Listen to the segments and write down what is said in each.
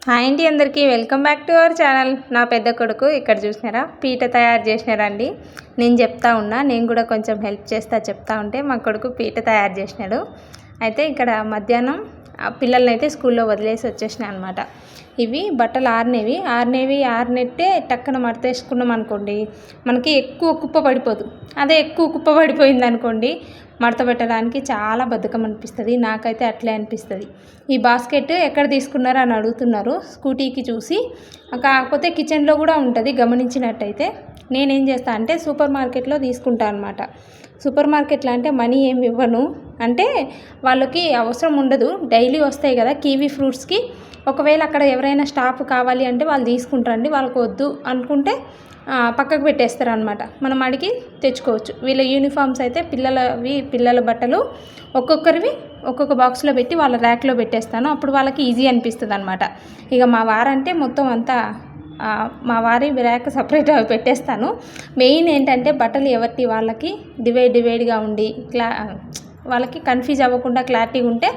Hi అండి, అందరికీ welcome back to our channel. నా పెద్ద కొడుకు ఇక్కడ చూసినారా పీట తయారు చేసినారండి. నేను చెప్తా ఉన్నా, నేను కూడా కొంచెం హెల్ప్ చెప్తా ఉంటే మా కొడుకు పీట తయారు చేసినాడు. అయితే ఇక్కడ మధ్యాహ్నం పిల్లల్ని అయితే స్కూల్లో వదిలేసి వచ్చేసిన అనమాట. ఇవి బట్టలు ఆరినెట్టే టక్కన మడతేసుకున్నాం అనుకోండి, మనకి ఎక్కువ కుప్ప పడిపోదు. అదే ఎక్కువ కుప్ప పడిపోయింది అనుకోండి, మడత పెట్టడానికి చాలా బద్ధకం అనిపిస్తుంది. నాకైతే అట్లే అనిపిస్తుంది. ఈ బాస్కెట్ ఎక్కడ తీసుకున్నారో అని అడుగుతున్నారు స్కూటీకి చూసి. కాకపోతే కిచెన్లో కూడా ఉంటుంది గమనించినట్టయితే. నేనేం చేస్తా అంటే సూపర్ మార్కెట్లో తీసుకుంటా అనమాట. సూపర్ మార్కెట్లో అంటే మనీ ఏమి ఇవ్వను, అంటే వాళ్ళకి అవసరం ఉండదు, డైలీ వస్తాయి కదా కివీ ఫ్రూట్స్కి. ఒకవేళ అక్కడ ఎవరైనా స్టాఫ్ కావాలి అంటే వాళ్ళు తీసుకుంటారండి. వాళ్ళకి వద్దు అనుకుంటే పక్కకు పెట్టేస్తారు అనమాట. మనం అడిగి తెచ్చుకోవచ్చు. వీళ్ళ యూనిఫామ్స్ అయితే పిల్లల బట్టలు ఒక్కొక్క బాక్స్లో పెట్టి వాళ్ళ ర్యాక్లో పెట్టేస్తాను. అప్పుడు వాళ్ళకి ఈజీ అనిపిస్తుంది అనమాట. ఇక మా వారంటే మొత్తం అంతా మా వారి ర్యాక్ సపరేట్ పెట్టేస్తాను. మెయిన్ ఏంటంటే బట్టలు ఎవరికి వాళ్ళకి డివైడ్గా ఉండి వాళ్ళకి కన్ఫ్యూజ్ అవ్వకుండా క్లారిటీగా ఉంటే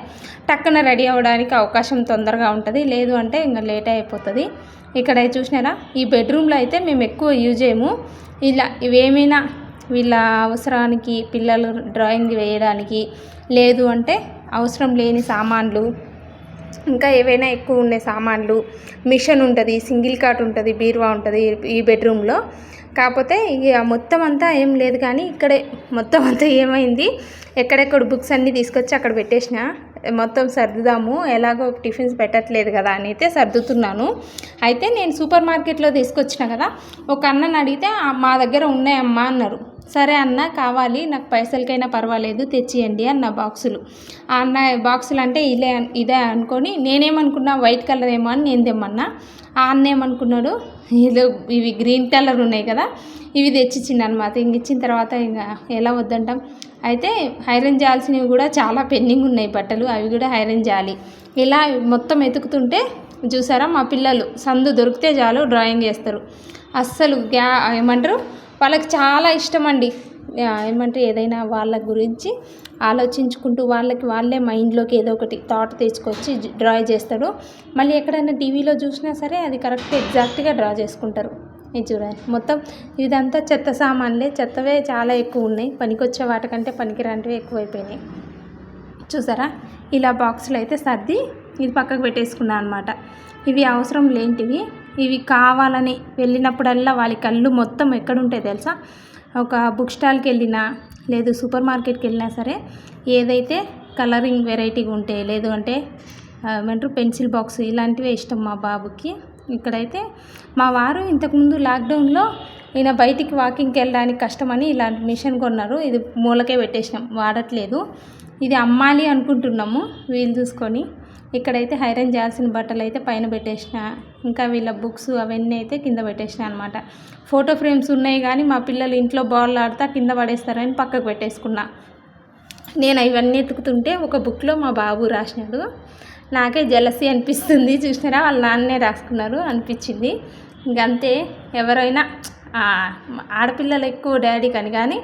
టక్కున రెడీ అవ్వడానికి అవకాశం తొందరగా ఉంటుంది. లేదు అంటే ఇంకా లేట్ అయిపోతుంది. ఇక్కడ చూసినారా, ఈ బెడ్రూమ్లో అయితే మేము ఎక్కువ యూజ్ చేయము. ఇవేమైనా వీళ్ళ అవసరానికి, పిల్లలు డ్రాయింగ్ వేయడానికి, లేదు అంటే అవసరం లేని సామాన్లు, ఇంకా ఏవైనా ఎక్కువ ఉండే సామాన్లు, మిషన్ ఉంటుంది, సింగిల్ కాట్ ఉంటుంది, బీరువా ఉంటుంది ఈ బెడ్రూమ్లో. కాకపోతే ఇక మొత్తం అంతా ఏం లేదు, కానీ ఇక్కడే మొత్తం అంతా ఏమైంది, ఎక్కడెక్కడ బుక్స్ అన్నీ తీసుకొచ్చి అక్కడ పెట్టేసిన. మొత్తం సర్దుదాము, ఎలాగో టిఫిన్స్ పెట్టట్లేదు కదా అని అయితే సర్దుతున్నాను. అయితే నేను సూపర్ మార్కెట్లో తీసుకొచ్చిన కదా, ఒక అన్నని అడిగితే మా దగ్గర ఉన్నాయమ్మా అన్నారు. సరే అన్న, కావాలి నాకు, పైసలకైనా పర్వాలేదు తెచ్చియండి అన్న బాక్సులు. ఆ అన్న బాక్సులు అంటే ఇదే అనుకొని నేనేమనుకున్నా వైట్ కలర్ ఏమో అని నేను తెమ్మన్నా. ఆ అన్న ఏమనుకున్నాడు, ఇవి గ్రీన్ కలర్ ఉన్నాయి కదా ఇవి తెచ్చిచ్చిండు అనమాట. ఇంక ఇచ్చిన తర్వాత ఇంకా ఎలా వద్దంటాం. అయితే ఐరన్ చేయాల్సినవి కూడా చాలా పెండింగ్ ఉన్నాయి బట్టలు, అవి కూడా ఐరన్ చేయాలి. ఇలా మొత్తం ఎతుకుతుంటే చూసారా, మా పిల్లలు సందు దొరికితే చాలు డ్రాయింగ్ చేస్తారు. అస్సలు ఏమంటారు, వాళ్ళకి చాలా ఇష్టం అండి. ఏమంటారు, ఏదైనా వాళ్ళ గురించి ఆలోచించుకుంటూ వాళ్ళే మైండ్లోకి ఏదో ఒకటి థాట్ తెచ్చుకొచ్చి డ్రా చేస్తారు. మళ్ళీ ఎక్కడైనా టీవీలో చూసినా సరే అది కరెక్ట్ ఎగ్జాక్ట్గా డ్రా చేసుకుంటారు. ఇది చూడండి, మొత్తం ఇదంతా చెత్త సామాన్లే, చెత్తవే చాలా ఎక్కువ ఉన్నాయి. పనికొచ్చే వాటికంటే పనికిరాంటివి ఎక్కువైపోయినాయి. చూసారా, ఇలా బాక్సులు అయితే సర్ది ఇది పక్కకు పెట్టేసుకున్నాను అనమాట. ఇవి అవసరం లేనిటివి, ఇవి కావాలని వెళ్ళినప్పుడల్లా వాళ్ళ కళ్ళు మొత్తం ఎక్కడుంటాయి తెలుసా, ఒక బుక్ స్టాల్కి వెళ్ళినా లేదు సూపర్ మార్కెట్కి వెళ్ళినా సరే, ఏదైతే కలరింగ్ వెరైటీగా ఉంటే, లేదు అంటే ఏమంటారు పెన్సిల్ బాక్స్, ఇలాంటివే ఇష్టం మా బాబుకి. ఇక్కడైతే మా వారు ఇంతకుముందు లాక్డౌన్లో ఈయన బయటికి వాకింగ్కి వెళ్ళడానికి కష్టమని ఇలాంటి మిషన్ కొన్నారు. ఇది మూలకే పెట్టేసినాం, వాడట్లేదు. ఇది అమ్మాలి అనుకుంటున్నాము వీలు చూసుకొని. ఇక్కడైతే ఐరన్ చేయాల్సిన బట్టలు అయితే పైన పెట్టేసిన, ఇంకా వీళ్ళ బుక్స్ అవన్నీ అయితే కింద పెట్టేసిన అనమాట. ఫోటో ఫ్రేమ్స్ ఉన్నాయి కానీ మా పిల్లలు ఇంట్లో బాల్ ఆడుతా కింద పడేస్తారని పక్కకు పెట్టేసుకున్నా. నేను ఇవన్నీ ఎత్తుకుతుంటే ఒక బుక్లో మా బాబు రాసినాడు. నాకే జలసీ అనిపిస్తుంది. చూసినారా, వాళ్ళ నాన్నే రాసుకున్నారు అనిపించింది. ఇంకంతే, ఎవరైనా ఆడపిల్లలు ఎక్కువ డాడీ కానీ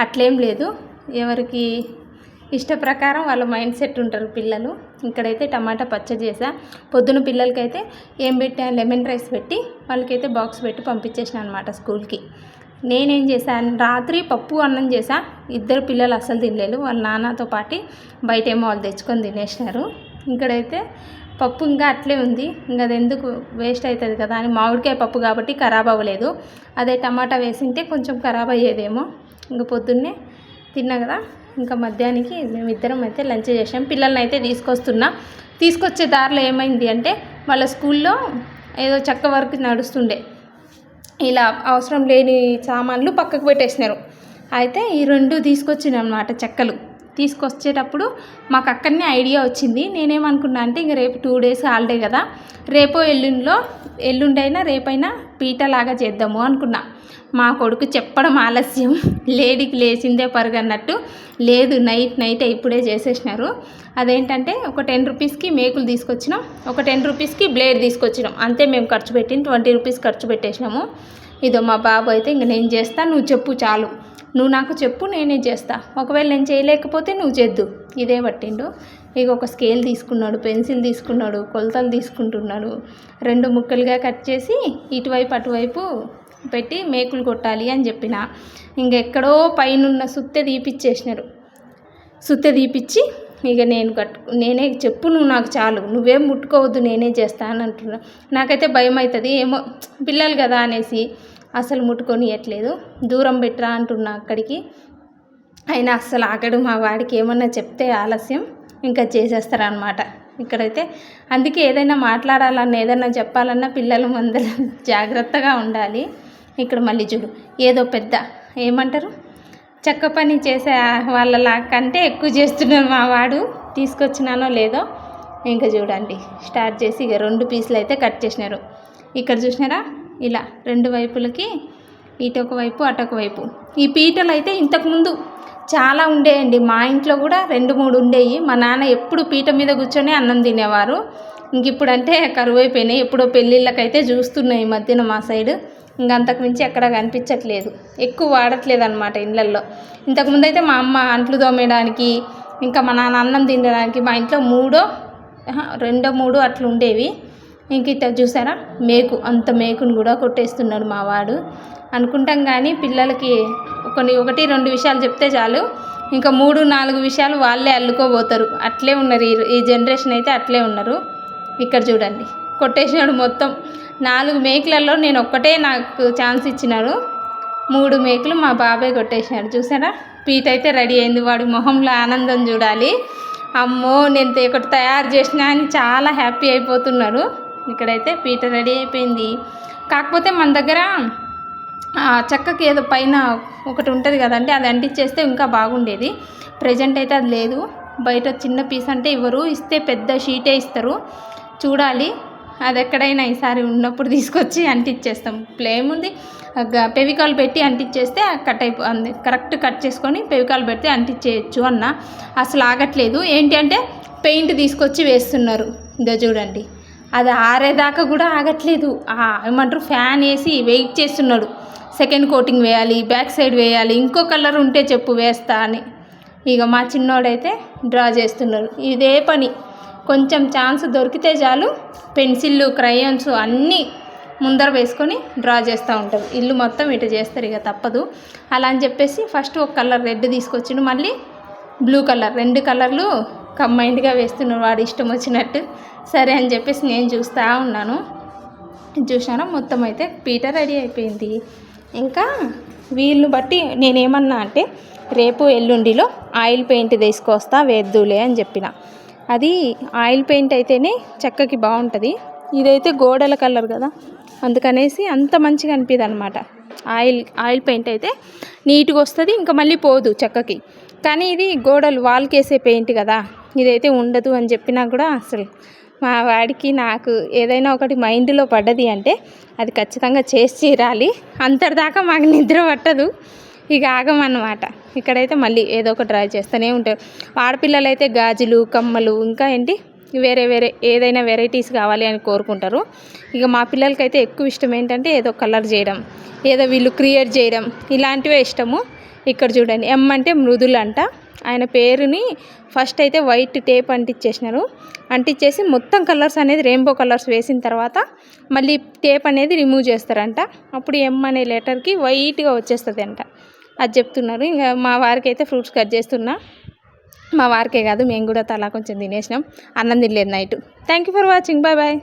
అట్లేం లేదు, ఎవరికి ఇష్ట ప్రకారం వాళ్ళ మైండ్ సెట్ ఉంటారు పిల్లలు. ఇక్కడైతే టమాటా పచ్చడి చేసా. పొద్దున పిల్లలకైతే ఏం పెట్టా, లెమన్ రైస్ పెట్టి వాళ్ళకైతే బాక్స్ పెట్టి పంపించేసిన అనమాట స్కూల్కి. నేనేం చేశాను, రాత్రి పప్పు అన్నం చేసా. ఇద్దరు పిల్లలు అస్సలు తినలేదు, వాళ్ళ నాన్నతో పాటు బయటేమో వాళ్ళు తెచ్చుకొని తినేసినారు. ఇక్కడైతే పప్పు ఇంకా అట్లే ఉంది, ఇంకా అది ఎందుకు వేస్ట్ అవుతుంది కదా అని, మామిడికాయ పప్పు కాబట్టి ఖరాబ్ అవ్వలేదు. అదే టమాటా వేసింటే కొంచెం ఖరాబ్ అయ్యేదేమో. ఇంకా పొద్దున్నే తిన్నా కదా, ఇంకా మధ్యాహ్నానికి మేమిద్దరం అయితే లంచ్ చేసాం. పిల్లల్ని అయితే తీసుకొచ్చే దారిలో ఏమైంది అంటే, వాళ్ళ స్కూల్లో ఏదో చెక్క వర్క్ నడుస్తుండే, ఇలా అవసరం లేని సామాన్లు పక్కకు పెట్టేసినారు. అయితే ఈ రెండు తీసుకొచ్చిన అనమాట చెక్కలు. తీసుకొచ్చేటప్పుడు మాకు అక్కడనే ఐడియా వచ్చింది. నేనేమనుకున్నా అంటే, ఇంక రేపు 2 days హాలిడే కదా, రేపో ఎల్లుండైనా రేపైనా పీటలాగా చేద్దాము అనుకున్నా. మా కొడుకు చెప్పడం ఆలస్యం, లేడీకి లేచిందే పరుగన్నట్టు, లేదు నైట్ ఇప్పుడే చేసేసినారు. అదేంటంటే ఒక 10 రూపీస్కి మేకులు తీసుకొచ్చినాం, ఒక 10 రూపీస్కి బ్లేడ్ తీసుకొచ్చినాం, అంతే మేము ఖర్చు పెట్టింది. 20 రూపీస్ ఖర్చు పెట్టేసినాము. ఇదో మా బాబు అయితే, ఇంక నేను చేస్తా, నువ్వు చెప్పు చాలు, నువ్వు నాకు చెప్పు నేనే చేస్తా, ఒకవేళ నేను చేయలేకపోతే నువ్వు చేద్దు, ఇదే పట్టిండు. ఇక ఒక స్కేల్ తీసుకున్నాడు, పెన్సిల్ తీసుకున్నాడు, కొలతలు తీసుకుంటున్నాడు. 2 ముక్కలుగా కట్ చేసి ఇటువైపు అటువైపు పెట్టి మేకులు కొట్టాలి అని చెప్పిన. ఇంకెక్కడో పైనున్న సుత్తె తీపిచ్చేసినారు. సుత్తె తీపిచ్చి ఇక నేనే చెప్పు, నువ్వు నాకు చాలు, నువ్వేం ముట్టుకోవద్దు, నేనే చేస్తాను అంటున్నా. నాకైతే భయం అవుతుంది, ఏమో పిల్లలు కదా అనేసి అసలు ముట్టుకొనియట్లేదు. దూరం పెట్టరా అంటున్నా అక్కడికి. అయినా అస్సలు ఆగడు. మా వాడికి ఏమన్నా చెప్తే ఆలస్యం ఇంకా చేసేస్తారనమాట. ఇక్కడైతే అందుకే ఏదైనా మాట్లాడాలన్నా ఏదైనా చెప్పాలన్నా పిల్లల ముందర జాగ్రత్తగా ఉండాలి. ఇక్కడ మళ్ళీ చూడు, ఏదో పెద్ద ఏమంటారు చెక్క పని చేసే వాళ్ళ కంటే ఎక్కువ చేస్తున్నాడు మా వాడు. తీసుకొచ్చినానో లేదో ఇంకా చూడండి, స్టార్ట్ చేసి ఇక 2 పీసులు అయితే కట్ చేసినారు. ఇక్కడ చూసినారా, ఇలా 2 వైపులకి ఇటొక వైపు అటొక వైపు. ఈ పీటలు అయితే ఇంతకుముందు చాలా ఉండేయండి. మా ఇంట్లో కూడా 2-3 ఉండేవి. మా నాన్న ఎప్పుడు పీట మీద కూర్చొని అన్నం తినేవారు. ఇంక ఇప్పుడంటే కరువు అయిపోయినాయి. ఎప్పుడో పెళ్ళిళ్ళకైతే చూస్తున్నాయి ఈ మధ్యన మా సైడ్. ఇంక అంతకు మించి ఎక్కడ కనిపించట్లేదు, ఎక్కువ వాడట్లేదు అనమాట ఇళ్ళల్లో. ఇంతకుముందు అయితే మా అమ్మ అంట్లు తోమేయడానికి, ఇంకా మా నాన్న అన్నం తినడానికి మా ఇంట్లో 2-3 అట్లా ఉండేవి. ఇంక ఇట్లా చూసారా, అంత మేకును కూడా కొట్టేస్తున్నాడు మా వాడు. అనుకుంటాం కానీ పిల్లలకి 1-2 విషయాలు చెప్తే చాలు, ఇంకా 3-4 విషయాలు వాళ్ళే అల్లుకోబోతారు. అట్లే ఉన్నారు ఈ జనరేషన్ అయితే, అట్లే ఉన్నారు. ఇక్కడ చూడండి, కొట్టేసినాడు మొత్తం. 4 మేకులలో నేను ఒక్కటే నాకు ఛాన్స్ ఇచ్చినాడు. 3 మేకులు మా బాబాయ్ కొట్టేసినాడు. చూసారా, పీట అయితే రెడీ అయింది. వాడి మొహంలో ఆనందం చూడాలి. అమ్మో నేను ఒకటి తయారు చేసినా అని చాలా హ్యాపీ అయిపోతున్నాడు. ఇక్కడైతే పీట రెడీ అయిపోయింది. కాకపోతే మన దగ్గర చెక్కకి ఏదో పైన ఒకటి ఉంటుంది కదండి, అది అంటించేస్తే ఇంకా బాగుండేది. ప్రజెంట్ అయితే అది లేదు. బయట చిన్న పీస్ అంటే ఇవ్వరు, ఇస్తే పెద్ద షీటే ఇస్తారు. చూడాలి, అది ఎక్కడైనా ఈసారి ఉన్నప్పుడు తీసుకొచ్చి అంటించేస్తాం. ఏముంది, ఫెవికాల్ పెట్టి అంటించేస్తే కట్ అయిపోతుంది. కరెక్ట్ కట్ చేసుకొని ఫెవికాల్ పెడితే అంటించేయచ్చు అన్న. అసలు ఆగట్లేదు. ఏంటి అంటే పెయింట్ తీసుకొచ్చి వేస్తున్నారు. ఇదో చూడండి, అది ఆరేదాకా కూడా ఆగట్లేదు. ఏమంటారు, ఫ్యాన్ వేసి వెయిట్ చేస్తున్నాడు. సెకండ్ కోటింగ్ వేయాలి, బ్యాక్ సైడ్ వేయాలి, ఇంకో కలర్ ఉంటే చెప్పు వేస్తా అని. ఇక మా చిన్నోడైతే డ్రా చేస్తున్నారు. ఇదే పని, కొంచెం ఛాన్స్ దొరికితే చాలు పెన్సిళ్ళు, క్రయాన్స్ అన్నీ ముందర వేసుకొని డ్రా చేస్తూ ఉంటారు. ఇల్లు మొత్తం ఇటు చేస్తారు, ఇక తప్పదు. అలా అని చెప్పేసి ఫస్ట్ ఒక కలర్ రెడ్ తీసుకొచ్చిండు, మళ్ళీ బ్లూ కలర్, 2 కలర్లు కంబైన్డ్గా వేస్తున్నారు వాడు ఇష్టం వచ్చినట్టు. సరే అని చెప్పేసి నేను చూస్తూ ఉన్నాను. చూసాను, మొత్తం అయితే పీట రెడీ అయిపోయింది. ఇంకా వీళ్ళని బట్టి నేనేమన్నా అంటే రేపు ఎల్లుండిలో ఆయిల్ పెయింట్ తీసుకొస్తా, వేద్దులే అని చెప్పిన. అది ఆయిల్ పెయింట్ అయితేనే చెక్కకి బాగుంటుంది. ఇదైతే గోడల కలర్ కదా, అందుకనేసి అంత మంచిగా అనిపిది అనమాట. ఆయిల్ పెయింట్ అయితే నీట్గా వస్తుంది, ఇంకా మళ్ళీ పోదు చెక్కకి. కానీ ఇది గోడలు వాల్కి వేసే పెయింట్ కదా, ఇదైతే ఉండదు అని చెప్పినా కూడా అసలు మా వాడికి నాకు ఏదైనా ఒకటి మైండ్లో పడ్డది అంటే అది ఖచ్చితంగా చేసి తీరాలి. అంతటిదాకా మాకు నిద్ర పట్టదు, ఇక ఆగమన్నమాట. ఇక్కడైతే మళ్ళీ ఏదో ఒక ట్రై చేస్తూనే ఉంటారు. ఆడపిల్లలు అయితే గాజులు, కమ్మలు, ఇంకా ఏంటి వేరే ఏదైనా వెరైటీస్ కావాలి అని కోరుకుంటారు. ఇక మా పిల్లలకైతే ఎక్కువ ఇష్టం ఏంటంటే ఏదో కలర్ చేయడం, ఏదో వీళ్ళు క్రియేట్ చేయడం, ఇలాంటివే ఇష్టము. ఇక్కడ చూడండి, ఎమ్ అంటే మృదులు అంట. ఆయన పేరుని ఫస్ట్ అయితే వైట్ టేప్ అంటించేసినారు. అంటించేసి మొత్తం కలర్స్ అనేది రెయిన్బో కలర్స్ వేసిన తర్వాత మళ్ళీ టేప్ అనేది రిమూవ్ చేస్తారంట. అప్పుడు ఎమ్ అనే లెటర్కి వైట్గా వచ్చేస్తుంది అంట. అది చెప్తున్నారు. ఇంకా మా వారికి అయితే ఫ్రూట్స్ కట్ చేస్తున్నా. మా వారికే కాదు, మేము కూడా తలా కొంచెం తినేసినాం. అన్నం తినలేదు night. Thank you for watching. Bye bye.